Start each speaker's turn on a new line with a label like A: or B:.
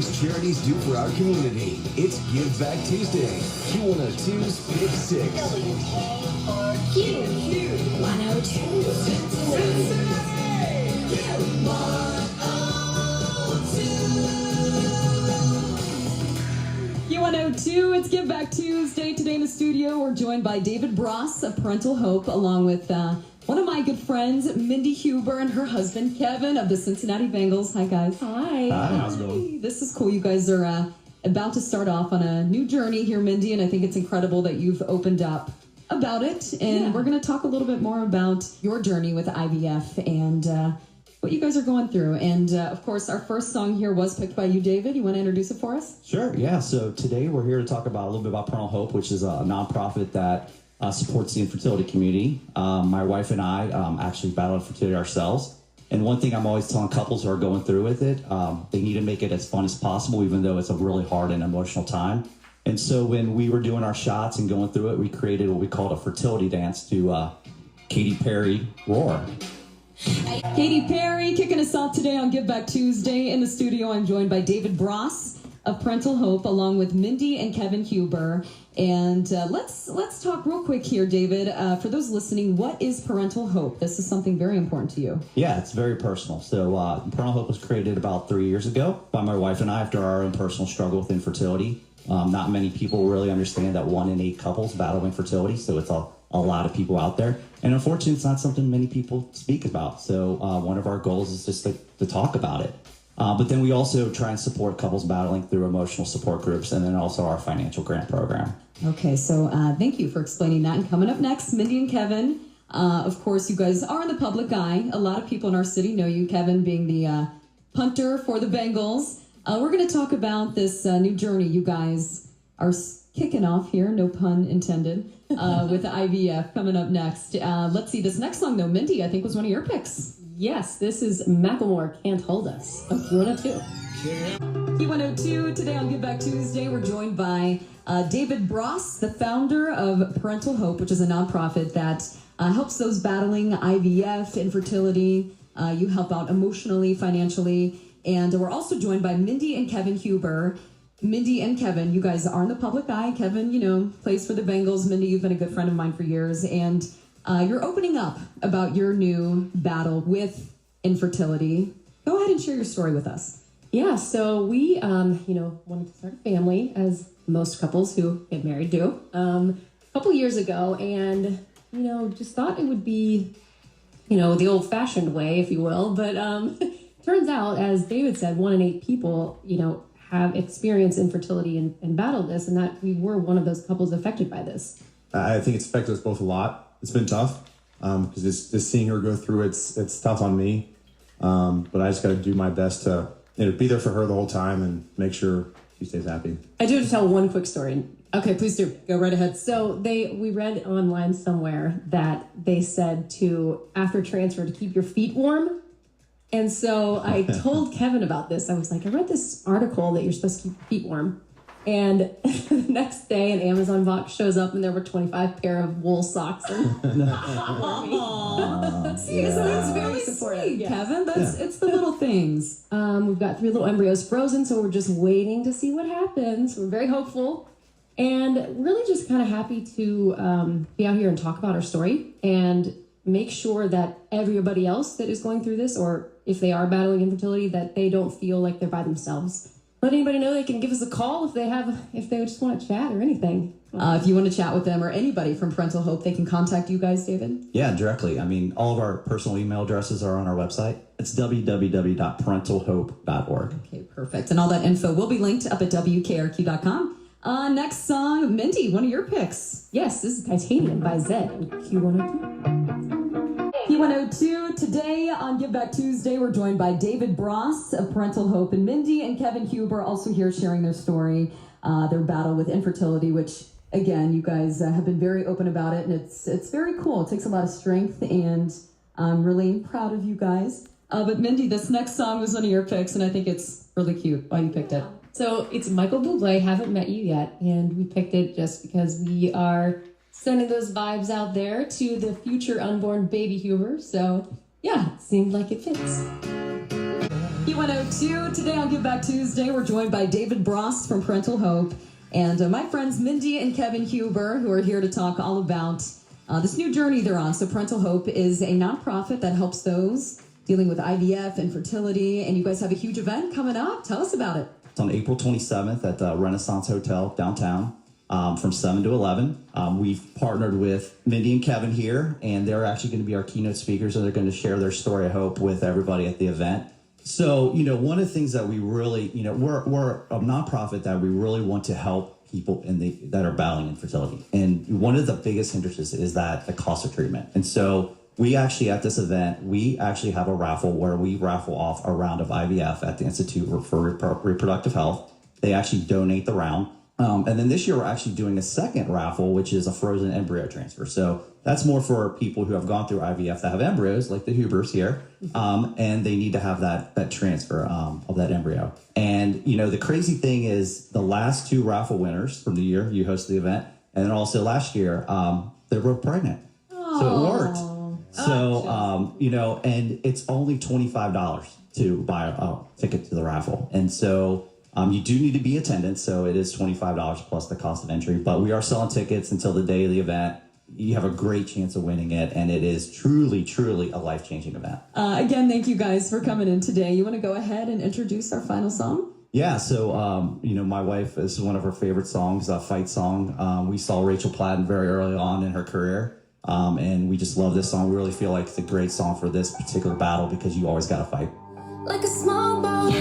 A: things charities do for our community. It's Give Back Tuesday. Q102's Pick 6.
B: WKRQ 102. Cincinnati.
C: Q102, it's Give Back Tuesday. Today in the studio, we're joined by David Bross of Parental Hope, along with one of my good friends, Mindi Huber, and her husband, Kevin, of the Cincinnati Bengals. Hi, guys.
D: Hi.
E: Hi, how's it going?
C: This is cool. You guys are about to start off on a new journey here, Mindi, and I think it's incredible that you've opened up about it. And we're going to talk a little bit more about your journey with IVF and what you guys are going through. And, of course, our first song here was picked by you, David. You want to introduce it for us?
E: Sure, yeah. So today we're here to talk about a little bit about Parental Hope, which is a nonprofit that supports the infertility community. My wife and I actually battle infertility ourselves. And one thing I'm always telling couples who are going through with it, they need to make it as fun as possible, even though it's a really hard and emotional time. And so when we were doing our shots and going through it, we created what we called a fertility dance to Katy Perry Roar.
C: Katy Perry kicking us off today on Give Back Tuesday. In the studio, I'm joined by David Bross of Parental Hope, along with Mindi and Kevin Huber. And let's talk real quick here, David. For those listening, what is Parental Hope? This is something very important to you.
E: Yeah, it's very personal. So Parental Hope was created about 3 years ago by my wife and I after our own personal struggle with infertility. Not many people really understand that 1 in 8 couples battle infertility, so it's a lot of people out there. And unfortunately, it's not something many people speak about. So one of our goals is just to talk about it. But then we also try and support couples battling through emotional support groups and then also our financial grant program.
C: Okay, so thank you for explaining that. And coming up next, Mindi and Kevin. Of course, you guys are in the public eye. A lot of people in our city know you, Kevin being the punter for the Bengals. We're going to talk about this new journey you guys are kicking off here, no pun intended, with the IVF coming up next. Let's see, this next song, though, Mindi, I think was one of your picks.
D: Yes, this is Macklemore, Can't Hold Us, of Q102.
C: Q102, today on Give Back Tuesday, we're joined by David Bross, the founder of Parental Hope, which is a nonprofit that helps those battling IVF, infertility. You help out emotionally, financially. And we're also joined by Mindi and Kevin Huber. Mindi and Kevin, you guys are in the public eye. Kevin, plays for the Bengals. Mindi, you've been a good friend of mine for years. And you're opening up about your new battle with infertility. Go ahead and share your story with us.
D: Yeah, so we, wanted to start a family, as most couples who get married do, a couple years ago. And, just thought it would be, the old-fashioned way, if you will. But turns out, as David said, 1 in 8 people, have experienced infertility and battled this, and that we were one of those couples affected by this.
F: I think it's affected us both a lot. It's been tough because just seeing her go through it's tough on me. But I just got to do my best to be there for her the whole time and make sure she stays happy.
D: I do have to tell one quick story.
C: Okay, please do. Go right ahead.
D: So we read online somewhere that they said after transfer to keep your feet warm. And so I told Kevin about this. I was like, I read this article that you're supposed to keep your feet warm. And the next day, an Amazon box shows up, and there were 25 pair of wool socks. See,
C: so it's very sweet, Kevin. It's the little things.
D: We've got 3 little embryos frozen, so we're just waiting to see what happens. We're very hopeful. And really just kind of happy to be out here and talk about our story and make sure that everybody else that is going through this, or if they are battling infertility, that they don't feel like they're by themselves. Let anybody know they can give us a call if they just want to chat or anything.
C: If you want to chat with them or anybody from Parental Hope, they can contact you guys, David?
E: Yeah, directly. I mean, all of our personal email addresses are on our website. It's www.parentalhope.org.
C: Okay, perfect. And all that info will be linked up at WKRQ.com. Next song, Mindi, one of your picks.
D: Yes, this is Titanium by Zed on Q102.
C: Q102, today on Give Back Tuesday, we're joined by David Bross of Parental Hope and Mindi and Kevin Huber, also here sharing their story, their battle with infertility, which, again, you guys have been very open about it, and it's very cool. It takes a lot of strength, and I'm really proud of you guys. But Mindi, this next song was one of your picks, and I think it's really cute why you picked it.
D: So it's Michael Bublé, Haven't Met You Yet, and we picked it just because we are sending those vibes out there to the future unborn baby Huber. So, yeah, it seemed like it fits.
C: Q102. Today on Give Back Tuesday, we're joined by David Bross from Parental Hope and my friends Mindi and Kevin Huber, who are here to talk all about this new journey they're on. So Parental Hope is a nonprofit that helps those dealing with IVF, infertility, and you guys have a huge event coming up. Tell us about it.
E: It's on April 27th at the Renaissance Hotel downtown from 7 to 11. We've partnered with Mindi and Kevin here, and they're actually going to be our keynote speakers, and they're going to share their story of hope with everybody at the event. So, one of the things that we really, we're a nonprofit that we really want to help people that are battling infertility. And one of the biggest hindrances is that the cost of treatment. And so we actually, at this event, we actually have a raffle where we raffle off a round of IVF at the Institute for Reproductive Health. They actually donate the round. And then this year, we're actually doing a second raffle, which is a frozen embryo transfer. So that's more for people who have gone through IVF that have embryos, like the Hubers here, and they need to have that transfer of that embryo. And, the crazy thing is the last two raffle winners from the year, you hosted the event, and then also last year, they were pregnant.
C: Aww.
E: So it worked. So, and it's only $25 to buy a ticket to the raffle. And so you do need to be attendant, so it is $25 plus the cost of entry. But we are selling tickets until the day of the event. You have a great chance of winning it, and it is truly, truly a life-changing event.
C: Again, thank you guys for coming in today. You want to go ahead and introduce our final song?
E: Yeah, so, my wife, this is one of her favorite songs, a fight song. We saw Rachel Platten very early on in her career, and we just love this song. We really feel like it's a great song for this particular battle because you always got to fight.
B: Like a small boat